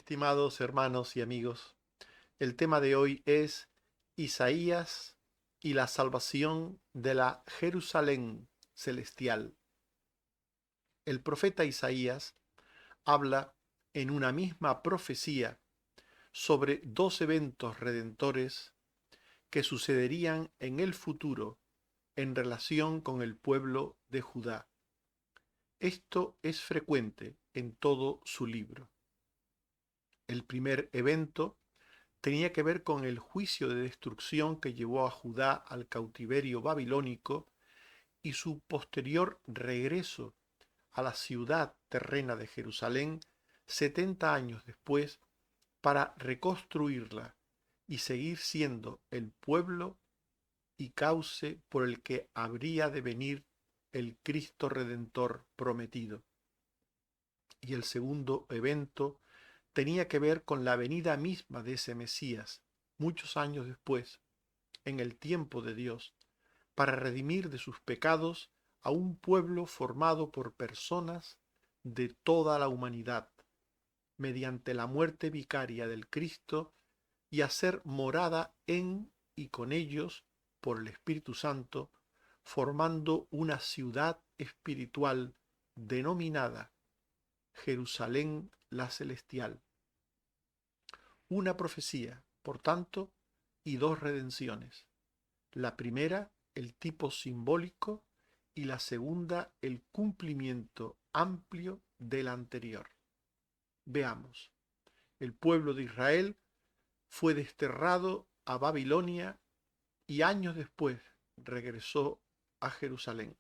Estimados hermanos y amigos, el tema de hoy es Isaías y la salvación de la Jerusalén celestial. El profeta Isaías habla en una misma profecía sobre dos eventos redentores que sucederían en el futuro en relación con el pueblo de Judá. Esto es frecuente en todo su libro. El primer evento tenía que ver con el juicio de destrucción que llevó a Judá al cautiverio babilónico y su posterior regreso a la ciudad terrena de Jerusalén 70 años después para reconstruirla y seguir siendo el pueblo y cauce por el que habría de venir el Cristo Redentor prometido. Y el segundo evento tenía que ver con la venida misma de ese Mesías, muchos años después, en el tiempo de Dios, para redimir de sus pecados a un pueblo formado por personas de toda la humanidad, mediante la muerte vicaria del Cristo, y hacer morada en y con ellos por el Espíritu Santo, formando una ciudad espiritual denominada Jerusalén la Celestial. Una profecía, por tanto, y dos redenciones. La primera, el tipo simbólico, y la segunda, el cumplimiento amplio de la anterior. Veamos. El pueblo de Israel fue desterrado a Babilonia y años después regresó a Jerusalén.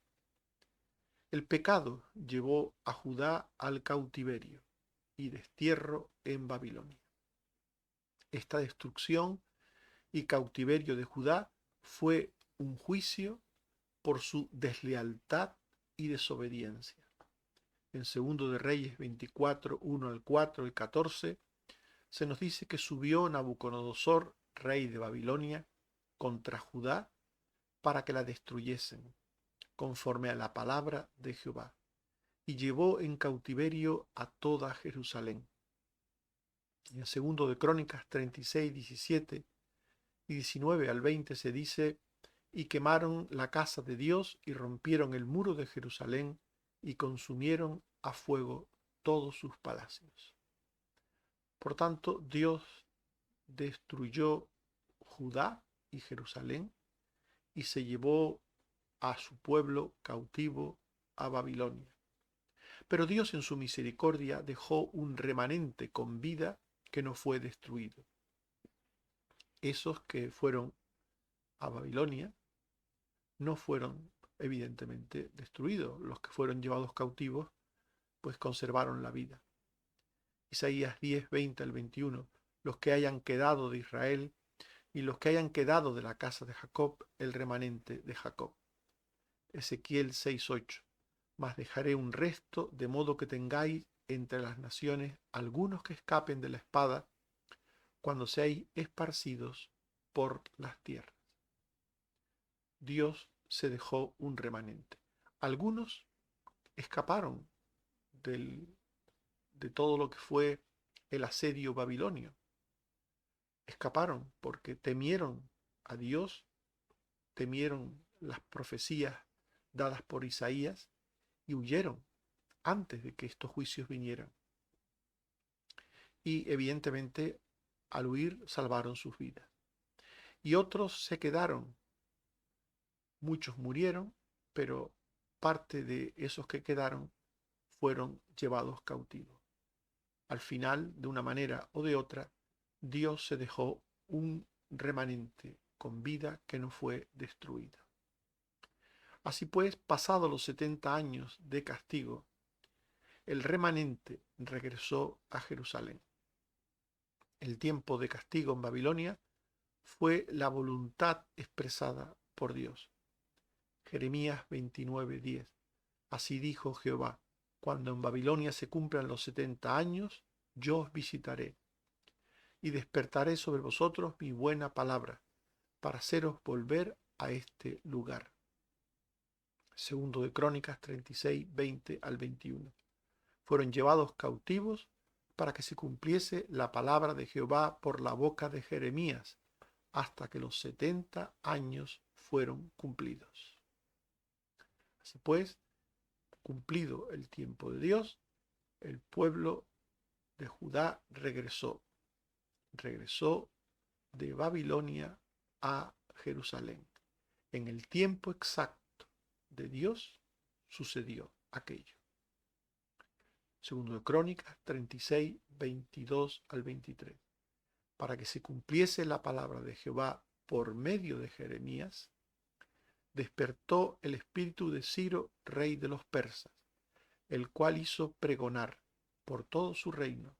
El pecado llevó a Judá al cautiverio y destierro en Babilonia. Esta destrucción y cautiverio de Judá fue un juicio por su deslealtad y desobediencia. En Segundo de Reyes 24, 1 al 4 y 14, se nos dice que subió Nabucodonosor, rey de Babilonia, contra Judá para que la destruyesen, conforme a la palabra de Jehová, y llevó en cautiverio a toda Jerusalén. Y en Segundo de Crónicas 36, 17 y 19 al 20 se dice: y quemaron la casa de Dios y rompieron el muro de Jerusalén y consumieron a fuego todos sus palacios. Por tanto, Dios destruyó Judá y Jerusalén y se llevó a su pueblo cautivo a Babilonia. Pero Dios en su misericordia dejó un remanente con vida que no fue destruido. Esos que fueron a Babilonia no fueron evidentemente destruidos. Los que fueron llevados cautivos pues conservaron la vida. Isaías 10, 20 al 21. Los que hayan quedado de Israel y los que hayan quedado de la casa de Jacob, el remanente de Jacob. Ezequiel 6, 8. Mas dejaré un resto, de modo que tengáis entre las naciones algunos que escapen de la espada cuando seáis esparcidos por las tierras. Dios se dejó un remanente. Algunos escaparon de todo lo que fue el asedio babilonio. Escaparon porque temieron a Dios, temieron las profecías dadas por Isaías y huyeron antes de que estos juicios vinieran. Y evidentemente al huir salvaron sus vidas. Y otros se quedaron. Muchos murieron, pero parte de esos que quedaron fueron llevados cautivos. Al final, de una manera o de otra, Dios se dejó un remanente con vida que no fue destruida. Así pues, pasados los 70 años de castigo, el remanente regresó a Jerusalén. El tiempo de castigo en Babilonia fue la voluntad expresada por Dios. Jeremías 29:10. Así dijo Jehová: cuando en Babilonia se cumplan los 70 años, yo os visitaré y despertaré sobre vosotros mi buena palabra, para haceros volver a este lugar. Segundo de Crónicas 36, 20 al 21. Fueron llevados cautivos para que se cumpliese la palabra de Jehová por la boca de Jeremías, hasta que los 70 años fueron cumplidos. Así pues, cumplido el tiempo de Dios, el pueblo de Judá regresó de Babilonia a Jerusalén. En el tiempo exacto de Dios sucedió aquello. Segundo de Crónicas 36, 22 al 23. Para que se cumpliese la palabra de Jehová por medio de Jeremías, despertó el espíritu de Ciro, rey de los persas, el cual hizo pregonar por todo su reino: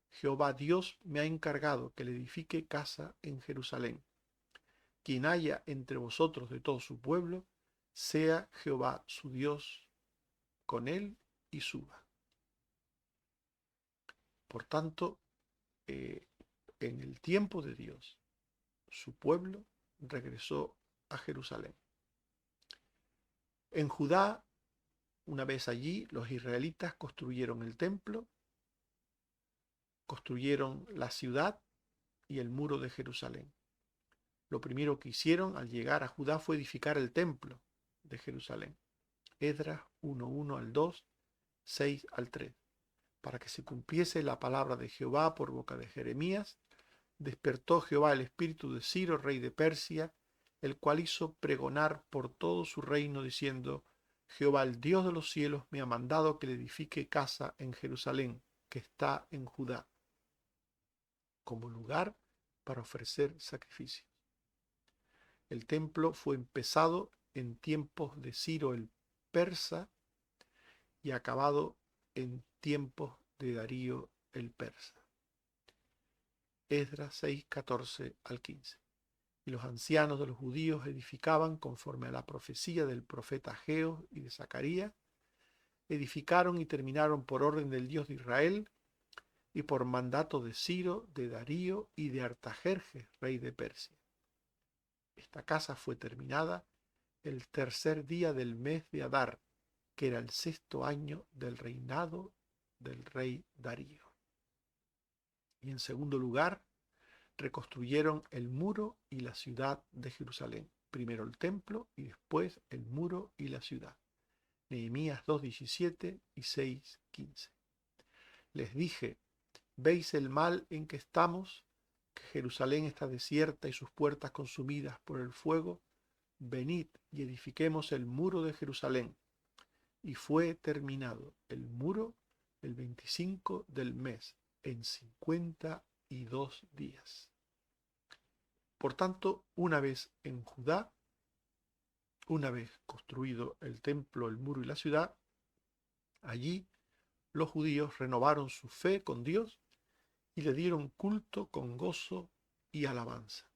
Jehová Dios me ha encargado que le edifique casa en Jerusalén. Quien haya entre vosotros de todo su pueblo, sea Jehová su Dios con él y suba. Por tanto, en el tiempo de Dios, su pueblo regresó a Jerusalén. En Judá, una vez allí, los israelitas construyeron el templo, construyeron la ciudad y el muro de Jerusalén. Lo primero que hicieron al llegar a Judá fue edificar el templo de Jerusalén. Esdras 1:1 al 2, 6 al 3. Para que se cumpliese la palabra de Jehová por boca de Jeremías, despertó Jehová el espíritu de Ciro, rey de Persia, el cual hizo pregonar por todo su reino, diciendo: Jehová, el Dios de los cielos, me ha mandado que le edifique casa en Jerusalén, que está en Judá, como lugar para ofrecer sacrificios. El templo fue empezado en tiempos de Ciro el persa y acabado en tiempos de Darío el persa. Esdras 6, 14 al 15. Y los ancianos de los judíos edificaban conforme a la profecía del profeta Ageo y de Zacarías. Edificaron y terminaron por orden del Dios de Israel y por mandato de Ciro, de Darío y de Artajerjes, rey de Persia. Esta casa fue terminada el tercer día del mes de Adar, que era el 6º año del reinado del rey Darío. Y en segundo lugar, reconstruyeron el muro y la ciudad de Jerusalén. Primero el templo y después el muro y la ciudad. Nehemías 2:17 y 6:15. Les dije: ¿veis el mal en que estamos? Que Jerusalén está desierta y sus puertas consumidas por el fuego. Venid y edifiquemos el muro de Jerusalén. Y fue terminado el muro el 25 del mes, en 52 días. Por tanto, una vez en Judá, una vez construido el templo, el muro y la ciudad, allí los judíos renovaron su fe con Dios y le dieron culto con gozo y alabanza.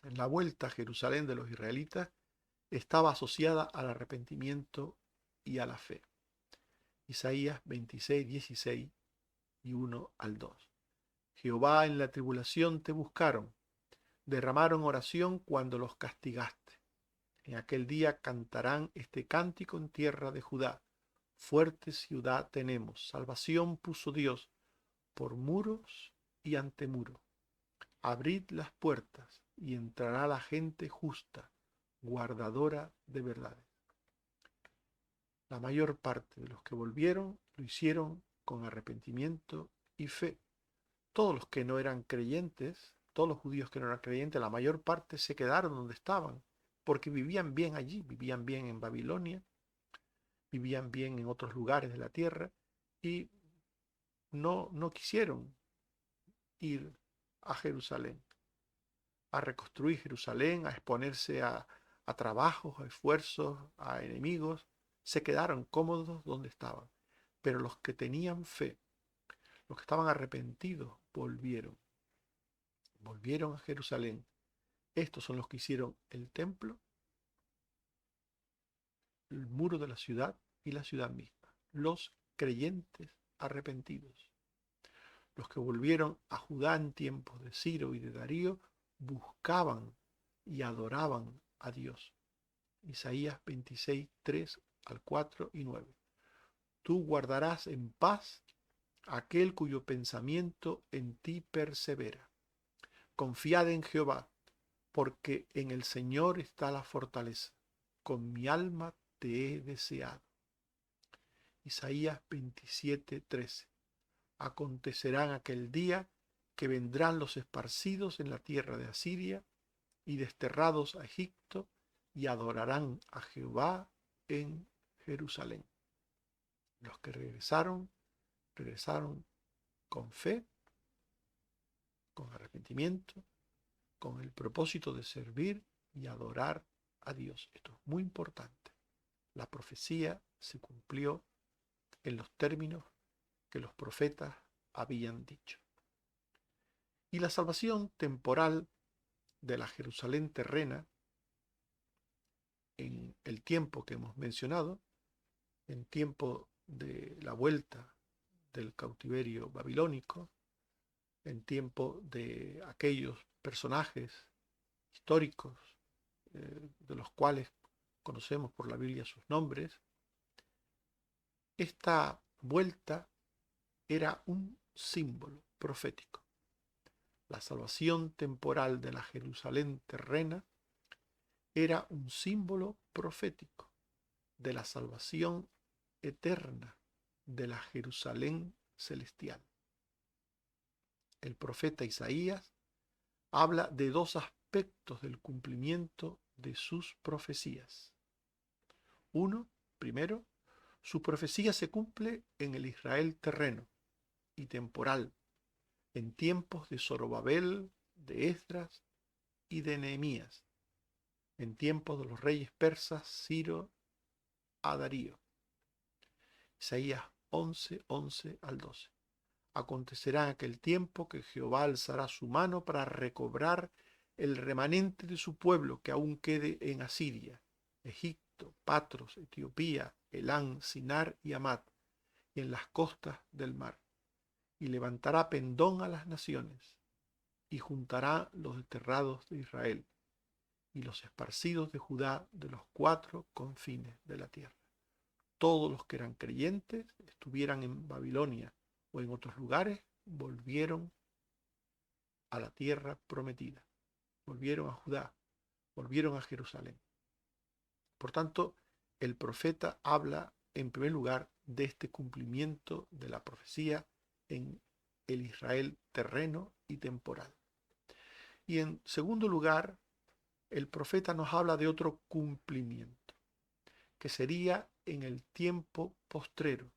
En la vuelta a Jerusalén de los israelitas estaba asociada al arrepentimiento y a la fe. Isaías 26, 16 y 1 al 2. Jehová, en la tribulación te buscaron, derramaron oración cuando los castigaste. En aquel día cantarán este cántico en tierra de Judá: fuerte ciudad tenemos, salvación puso Dios por muros y antemuro. Abrid las puertas y entrará la gente justa, guardadora de verdades. La mayor parte de los que volvieron lo hicieron con arrepentimiento y fe. Todos los que no eran creyentes, todos los judíos que no eran creyentes, la mayor parte se quedaron donde estaban, porque vivían bien allí, vivían bien en Babilonia, vivían bien en otros lugares de la tierra, y no quisieron ir a Jerusalén, a reconstruir Jerusalén, a exponerse a trabajos, a esfuerzos, a enemigos. Se quedaron cómodos donde estaban. Pero los que tenían fe, los que estaban arrepentidos, volvieron a Jerusalén. Estos son los que hicieron el templo, el muro de la ciudad y la ciudad misma. Los creyentes arrepentidos. Los que volvieron a Judá en tiempos de Ciro y de Darío buscaban y adoraban a Dios. Isaías 26, 3 al 4 y 9. Tú guardarás en paz aquel cuyo pensamiento en ti persevera. Confiad en Jehová, porque en el Señor está la fortaleza. Con mi alma te he deseado. Isaías 27:13. Acontecerá en aquel día que vendrán los esparcidos en la tierra de Asiria y desterrados a Egipto y adorarán a Jehová en Jerusalén. Los que regresaron con fe, con arrepentimiento, con el propósito de servir y adorar a Dios. Esto es muy importante. La profecía se cumplió en los términos que los profetas habían dicho. Y la salvación temporal de la Jerusalén terrena, en el tiempo que hemos mencionado, en tiempo de la vuelta del cautiverio babilónico, en tiempo de aquellos personajes históricos de los cuales conocemos por la Biblia sus nombres, esta vuelta era un símbolo profético. La salvación temporal de la Jerusalén terrena era un símbolo profético de la salvación eterna de la Jerusalén celestial. El profeta Isaías habla de dos aspectos del cumplimiento de sus profecías. Uno, primero, su profecía se cumple en el Israel terreno y temporal, en tiempos de Zorobabel, de Esdras y de Nehemías, en tiempos de los reyes persas Ciro a Darío. Isaías 11:11 al 12. Acontecerá en aquel tiempo que Jehová alzará su mano para recobrar el remanente de su pueblo que aún quede en Asiria, Egipto, Patros, Etiopía, Elán, Sinar y Amat, y en las costas del mar. Y levantará pendón a las naciones, y juntará los desterrados de Israel, y los esparcidos de Judá de los cuatro confines de la tierra. Todos los que eran creyentes, estuvieran en Babilonia o en otros lugares, volvieron a la tierra prometida, volvieron a Judá, volvieron a Jerusalén. Por tanto, el profeta habla en primer lugar de este cumplimiento de la profecía en el Israel terreno y temporal. Y en segundo lugar, el profeta nos habla de otro cumplimiento, que sería en el tiempo postrero,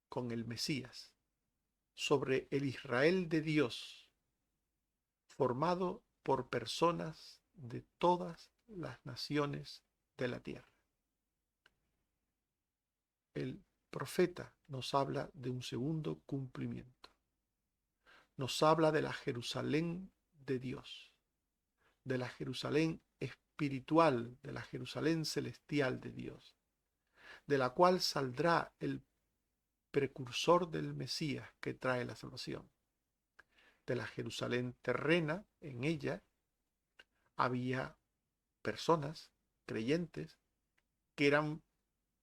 con el Mesías, sobre el Israel de Dios, formado por personas de todas las naciones de la tierra. El profeta nos habla de un segundo cumplimiento. Nos habla de la Jerusalén de Dios, de la Jerusalén espiritual, de la Jerusalén celestial de Dios, de la cual saldrá el precursor del Mesías que trae la salvación. De la Jerusalén terrena, en ella había personas creyentes que eran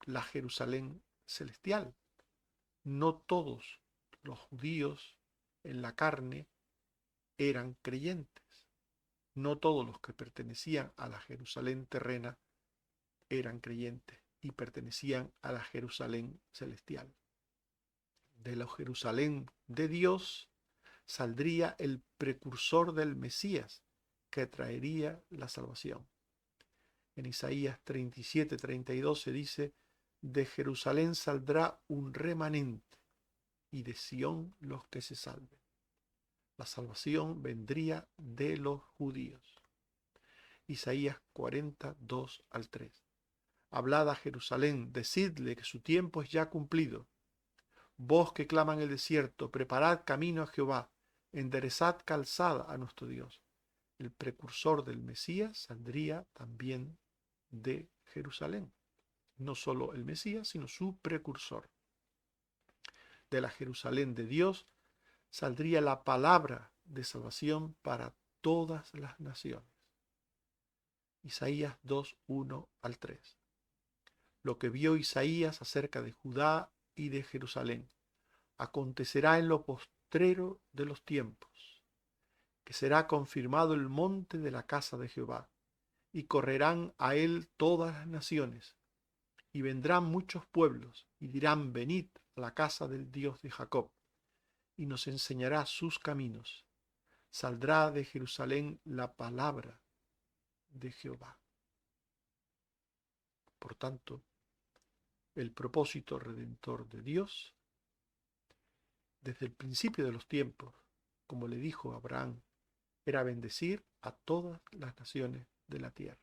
la Jerusalén celestial. No todos los judíos en la carne eran creyentes. No todos los que pertenecían a la Jerusalén terrena eran creyentes y pertenecían a la Jerusalén celestial. De la Jerusalén de Dios saldría el precursor del Mesías que traería la salvación. En Isaías 37:32 se dice: de Jerusalén saldrá un remanente y de Sión los que se salven. La salvación vendría de los judíos. Isaías 42 al 3. Hablad a Jerusalén, decidle que su tiempo es ya cumplido. Vos que claman el desierto, preparad camino a Jehová, enderezad calzada a nuestro Dios. El precursor del Mesías saldría también de Jerusalén. No solo el Mesías, sino su precursor. De la Jerusalén de Dios saldría la palabra de salvación para todas las naciones. Isaías 2:1 al 3. Lo que vio Isaías acerca de Judá y de Jerusalén, Acontecerá en lo postrero de los tiempos, que será confirmado el monte de la casa de Jehová, y correrán a él todas las naciones, y vendrán muchos pueblos, y dirán: venid a la casa del Dios de Jacob, y nos enseñará sus caminos. Saldrá de Jerusalén la palabra de Jehová. Por tanto, el propósito redentor de Dios, desde el principio de los tiempos, como le dijo a Abraham, era bendecir a todas las naciones de la tierra,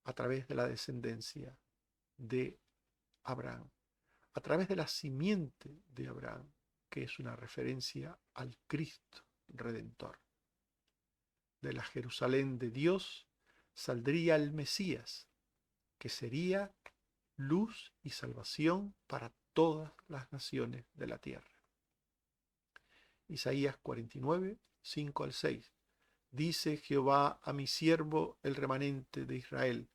a través de la descendencia de Abraham, a través de la simiente de Abraham, que es una referencia al Cristo Redentor. De la Jerusalén de Dios saldría el Mesías, que sería luz y salvación para todas las naciones de la tierra. Isaías 49, 5 al 6. Dice Jehová a mi siervo el remanente de Israel: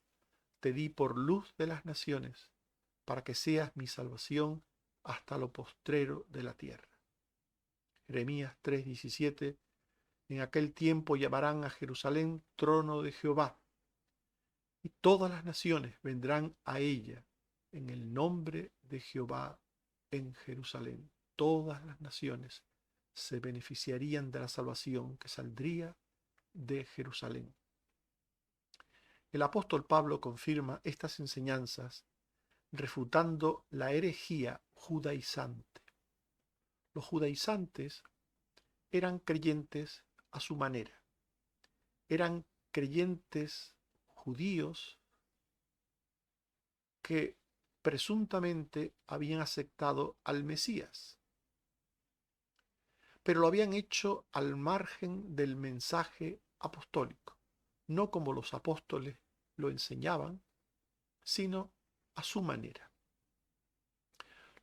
te di por luz de las naciones, para que seas mi salvación hasta lo postrero de la tierra. Jeremías 3:17. En aquel tiempo llamarán a Jerusalén trono de Jehová, y todas las naciones vendrán a ella en el nombre de Jehová en Jerusalén. Todas las naciones se beneficiarían de la salvación que saldría de Jerusalén. El apóstol Pablo confirma estas enseñanzas refutando la herejía judaizante. Los judaizantes eran creyentes a su manera. Eran creyentes judíos que presuntamente habían aceptado al Mesías, pero lo habían hecho al margen del mensaje apostólico, no como los apóstoles lo enseñaban, sino a su manera.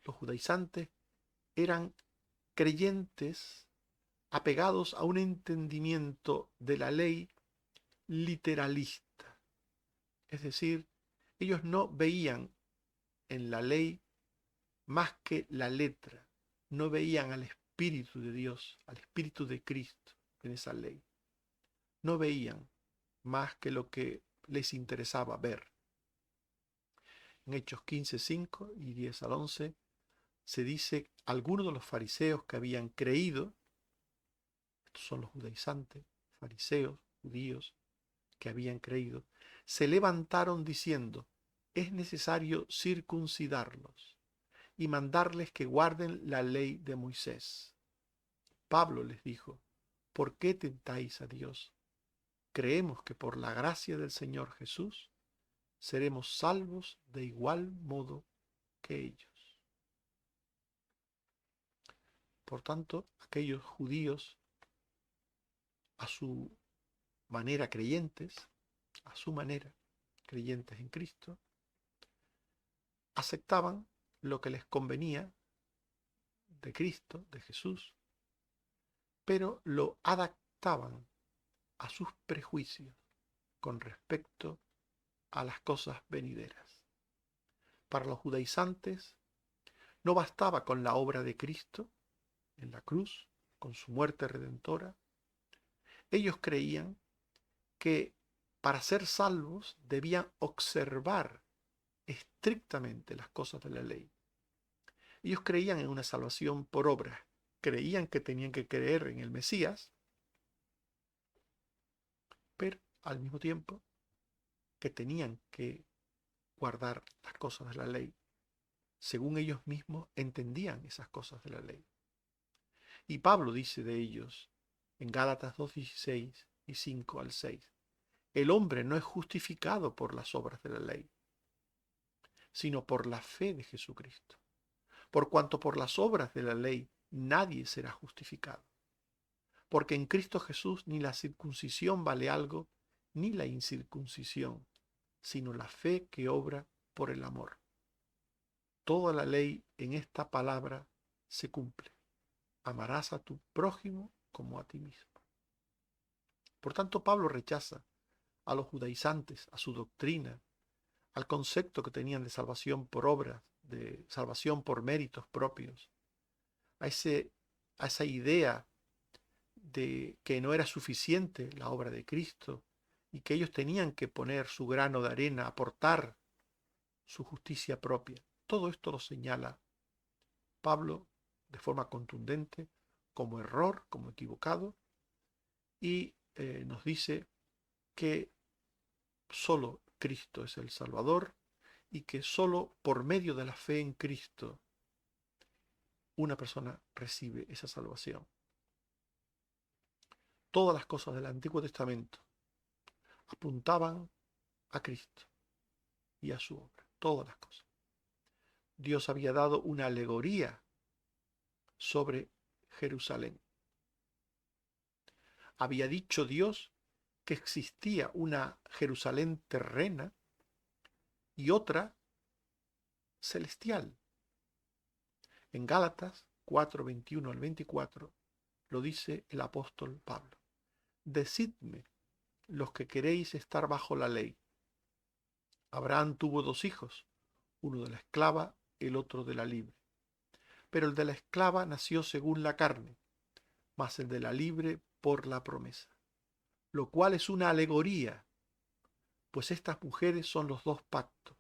Los judaizantes eran creyentes apegados a un entendimiento de la ley literalista, es decir, ellos no veían en la ley más que la letra, no veían al Espíritu de Dios, al Espíritu de Cristo en esa ley, no veían más que lo que les interesaba ver. En Hechos 15, 5 y 10 al 11 se dice: algunos de los fariseos que habían creído, estos son los judaizantes, fariseos, judíos, que habían creído, se levantaron diciendo: es necesario circuncidarlos y mandarles que guarden la ley de Moisés. Pablo les dijo: ¿por qué tentáis a Dios? Creemos que por la gracia del Señor Jesús seremos salvos de igual modo que ellos. Por tanto, aquellos judíos, a su manera creyentes, a su manera creyentes en Cristo, aceptaban lo que les convenía de Cristo, de Jesús, pero lo adaptaban a sus prejuicios con respecto a las cosas venideras. Para los judaizantes no bastaba con la obra de Cristo en la cruz, con su muerte redentora. Ellos creían que para ser salvos debían observar estrictamente las cosas de la ley. Ellos creían en una salvación por obras, creían que tenían que creer en el Mesías, pero al mismo tiempo que tenían que guardar las cosas de la ley, según ellos mismos entendían esas cosas de la ley. Y Pablo dice de ellos en Gálatas 2:16 y 5 al 6, el hombre no es justificado por las obras de la ley, sino por la fe de Jesucristo. Por cuanto por las obras de la ley nadie será justificado. Porque en Cristo Jesús ni la circuncisión vale algo, ni la incircuncisión, sino la fe que obra por el amor. Toda la ley en esta palabra se cumple: amarás a tu prójimo como a ti mismo. Por tanto, Pablo rechaza a los judaizantes, a su doctrina, al concepto que tenían de salvación por obras de salvación por méritos propios, a esa idea de que no era suficiente la obra de Cristo y que ellos tenían que poner su grano de arena, aportar su justicia propia. Todo esto lo señala Pablo de forma contundente como error, como equivocado, y nos dice que solo Cristo es el Salvador y que solo por medio de la fe en Cristo una persona recibe esa salvación. Todas las cosas del Antiguo Testamento apuntaban a Cristo y a su obra, todas las cosas. Dios había dado una alegoría sobre Jerusalén. Había dicho Dios que existía una Jerusalén terrena y otra celestial. En Gálatas 4, 21 al 24 lo dice el apóstol Pablo. Decidme, los que queréis estar bajo la ley. Abraham tuvo 2 hijos, uno de la esclava, el otro de la libre. Pero el de la esclava nació según la carne, mas el de la libre por la promesa. Lo cual es una alegoría, pues estas mujeres son los 2 pactos.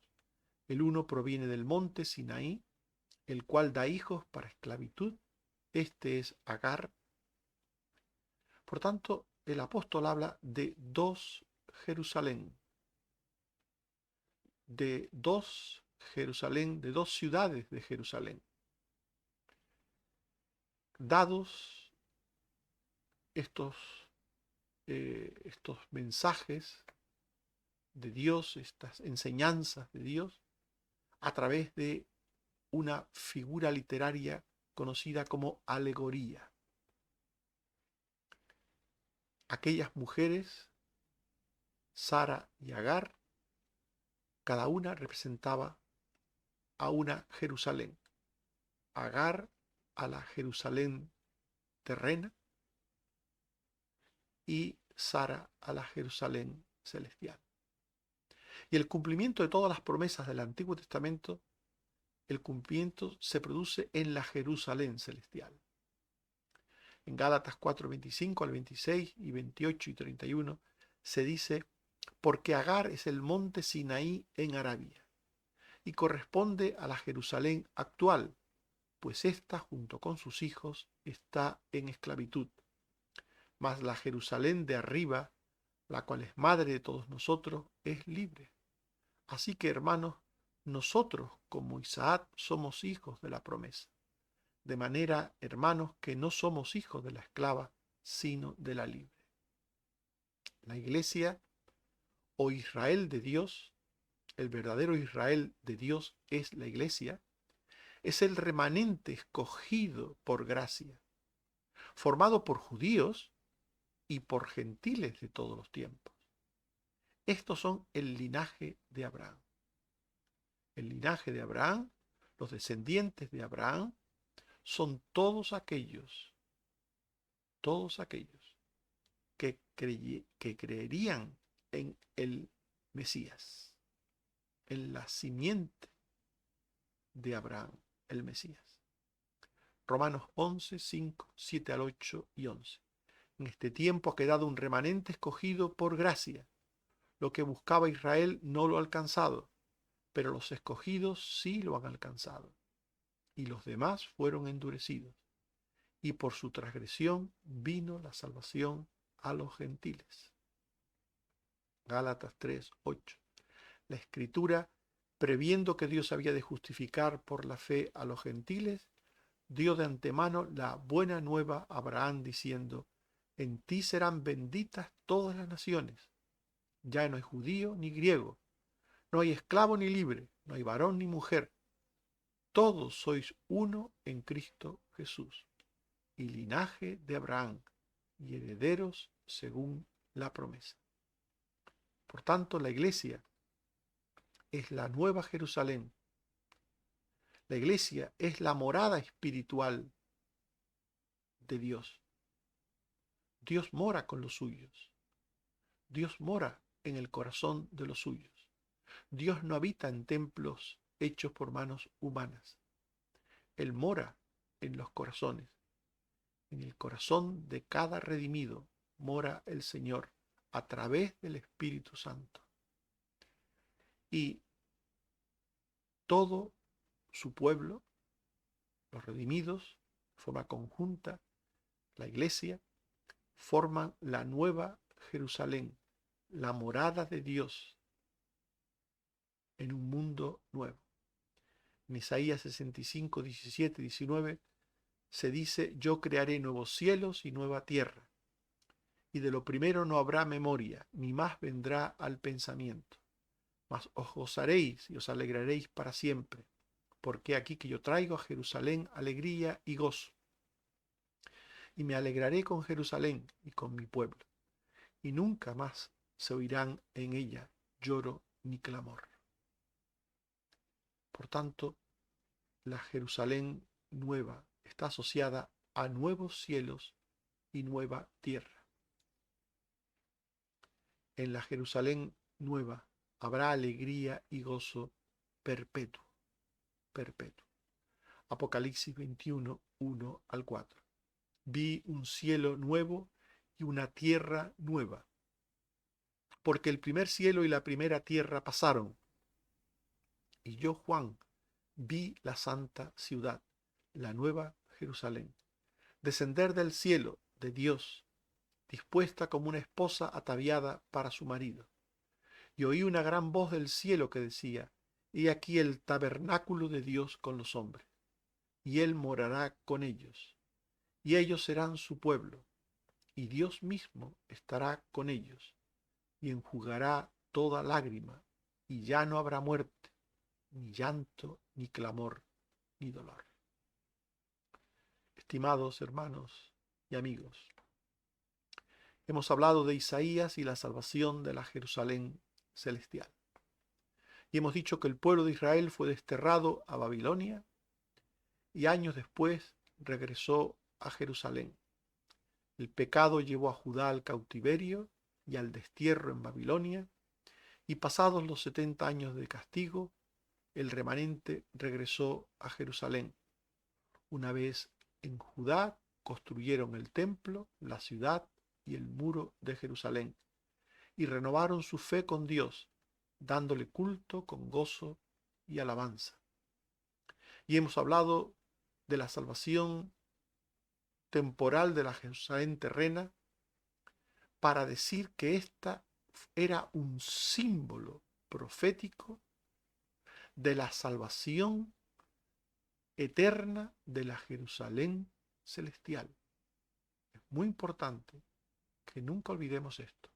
El uno proviene del monte Sinaí, el cual da hijos para esclavitud. Este es Agar. Por tanto, el apóstol habla de 2 Jerusalén, de 2 Jerusalén, de 2 ciudades de Jerusalén. Dados estos mensajes de Dios, estas enseñanzas de Dios, a través de una figura literaria conocida como alegoría. Aquellas mujeres, Sara y Agar, cada una representaba a una Jerusalén. Agar a la Jerusalén terrena y Sara a la Jerusalén celestial. Y el cumplimiento de todas las promesas del Antiguo Testamento, el cumplimiento se produce en la Jerusalén celestial. En Gálatas 4, 25 al 26 y 28 y 31 se dice, porque Agar es el monte Sinaí en Arabia y corresponde a la Jerusalén actual, pues ésta junto con sus hijos está en esclavitud. Mas la Jerusalén de arriba, la cual es madre de todos nosotros, es libre. Así que, hermanos, nosotros como Isaac somos hijos de la promesa. De manera, hermanos, que no somos hijos de la esclava, sino de la libre. La iglesia o Israel de Dios, el verdadero Israel de Dios es la iglesia, es el remanente escogido por gracia, formado por judíos y por gentiles de todos los tiempos. Estos son el linaje de Abraham. El linaje de Abraham, los descendientes de Abraham, son todos aquellos que creerían en el Mesías, en la simiente de Abraham, el Mesías. Romanos 11, 5, 7 al 8 y 11. En este tiempo ha quedado un remanente escogido por gracia. Lo que buscaba Israel no lo ha alcanzado, pero los escogidos sí lo han alcanzado. Y los demás fueron endurecidos. Y por su transgresión vino la salvación a los gentiles. Gálatas 3, 8. La Escritura, previendo que Dios había de justificar por la fe a los gentiles, dio de antemano la buena nueva a Abraham diciendo, en ti serán benditas todas las naciones. Ya no hay judío ni griego, no hay esclavo ni libre, no hay varón ni mujer. Todos sois uno en Cristo Jesús, y linaje de Abraham, y herederos según la promesa. Por tanto, la iglesia es la nueva Jerusalén. La iglesia es la morada espiritual de Dios. Dios mora con los suyos. Dios mora en el corazón de los suyos. Dios no habita en templos hechos por manos humanas. Él mora en los corazones. En el corazón de cada redimido mora el Señor a través del Espíritu Santo. Y todo su pueblo, los redimidos, de forma conjunta, la iglesia, forman la nueva Jerusalén, la morada de Dios en un mundo nuevo. En Isaías 65, 17, 19 se dice: yo crearé nuevos cielos y nueva tierra, y de lo primero no habrá memoria, ni más vendrá al pensamiento. Mas os gozaréis y os alegraréis para siempre, porque aquí que yo traigo a Jerusalén alegría y gozo. Y me alegraré con Jerusalén y con mi pueblo, y nunca más se oirán en ella lloro ni clamor. Por tanto, la Jerusalén nueva está asociada a nuevos cielos y nueva tierra. En la Jerusalén nueva habrá alegría y gozo perpetuo, perpetuo. Apocalipsis 21, 1 al 4. Vi un cielo nuevo y una tierra nueva, porque el primer cielo y la primera tierra pasaron, y yo, Juan, vi la santa ciudad, la nueva Jerusalén, descender del cielo de Dios, dispuesta como una esposa ataviada para su marido. Y oí una gran voz del cielo que decía: he aquí el tabernáculo de Dios con los hombres, y él morará con ellos, y ellos serán su pueblo, y Dios mismo estará con ellos, y enjugará toda lágrima, y ya no habrá muerte, ni llanto, ni clamor, ni dolor. Estimados hermanos y amigos, hemos hablado de Isaías y la salvación de la Jerusalén celestial. Y hemos dicho que el pueblo de Israel fue desterrado a Babilonia y años después regresó a Jerusalén. El pecado llevó a Judá al cautiverio y al destierro en Babilonia, y pasados los 70 años de castigo, el remanente regresó a Jerusalén. Una vez en Judá, construyeron el templo, la ciudad y el muro de Jerusalén, y renovaron su fe con Dios, dándole culto con gozo y alabanza. Y hemos hablado de la salvación temporal de la Jerusalén terrena, para decir que ésta era un símbolo profético de la salvación eterna de la Jerusalén celestial. Es muy importante que nunca olvidemos esto.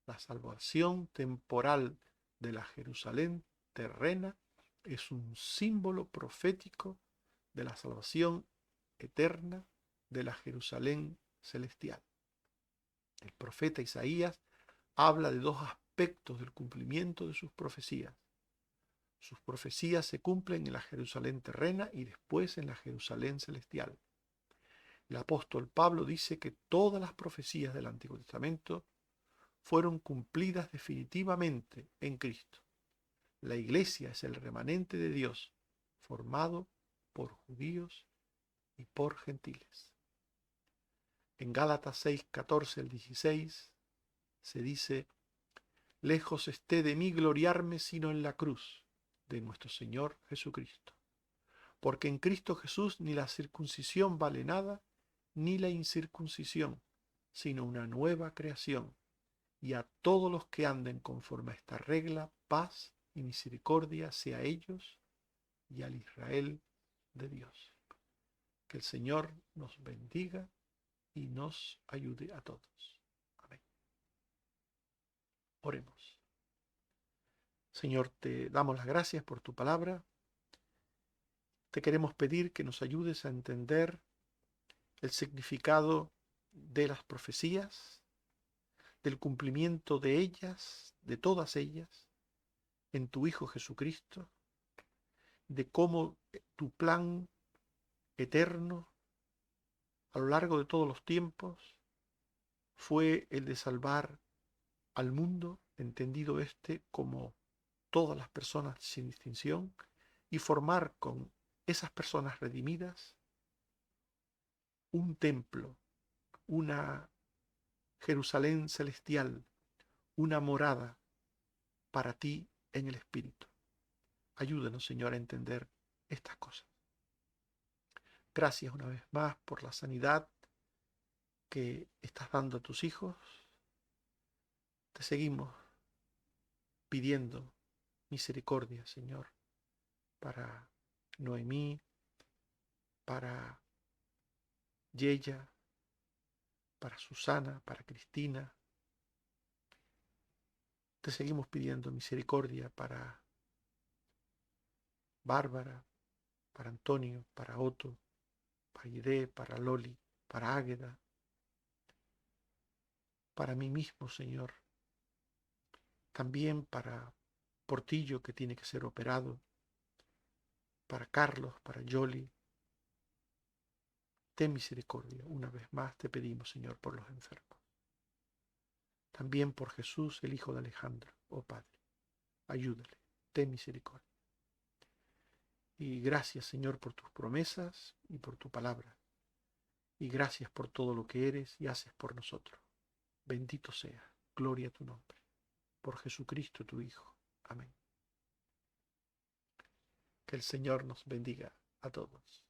La salvación temporal de la Jerusalén terrena es un símbolo profético de la salvación eterna de la Jerusalén celestial. El profeta Isaías habla de dos aspectos del cumplimiento de sus profecías. Sus profecías se cumplen en la Jerusalén terrena y después en la Jerusalén celestial. El apóstol Pablo dice que todas las profecías del Antiguo Testamento fueron cumplidas definitivamente en Cristo. La iglesia es el remanente de Dios, formado por judíos y por gentiles. En Gálatas 6, 14 al 16 se dice: lejos esté de mí gloriarme sino en la cruz de nuestro Señor Jesucristo. Porque en Cristo Jesús ni la circuncisión vale nada, ni la incircuncisión, sino una nueva creación. Y a todos los que anden conforme a esta regla, paz y misericordia sea a ellos y al Israel de Dios. Que el Señor nos bendiga y nos ayude a todos. Amén. Oremos. Señor, te damos las gracias por tu palabra. Te queremos pedir que nos ayudes a entender el significado de las profecías, del cumplimiento de ellas, de todas ellas, en tu Hijo Jesucristo, de cómo tu plan eterno a lo largo de todos los tiempos fue el de salvar al mundo, entendido como todas las personas sin distinción, y formar con esas personas redimidas un templo, una Jerusalén celestial, una morada para ti en el Espíritu. Ayúdanos, Señor, a entender estas cosas. Gracias una vez más por la sanidad que estás dando a tus hijos. Te seguimos pidiendo misericordia, Señor, para Noemí, para Yeya, para Susana, para Cristina. Te seguimos pidiendo misericordia para Bárbara, para Antonio, para Otto, para Ide, para Loli, para Águeda, para mí mismo, Señor. También para Portillo, que tiene que ser operado, para Carlos, para Yoli. Ten misericordia. Una vez más te pedimos, Señor, por los enfermos. También por Jesús, el hijo de Alejandro. Oh Padre, ayúdale. Ten misericordia. Y gracias, Señor, por tus promesas y por tu palabra. Y gracias por todo lo que eres y haces por nosotros. Bendito sea. Gloria a tu nombre. Por Jesucristo, tu Hijo. Amén. Que el Señor nos bendiga a todos.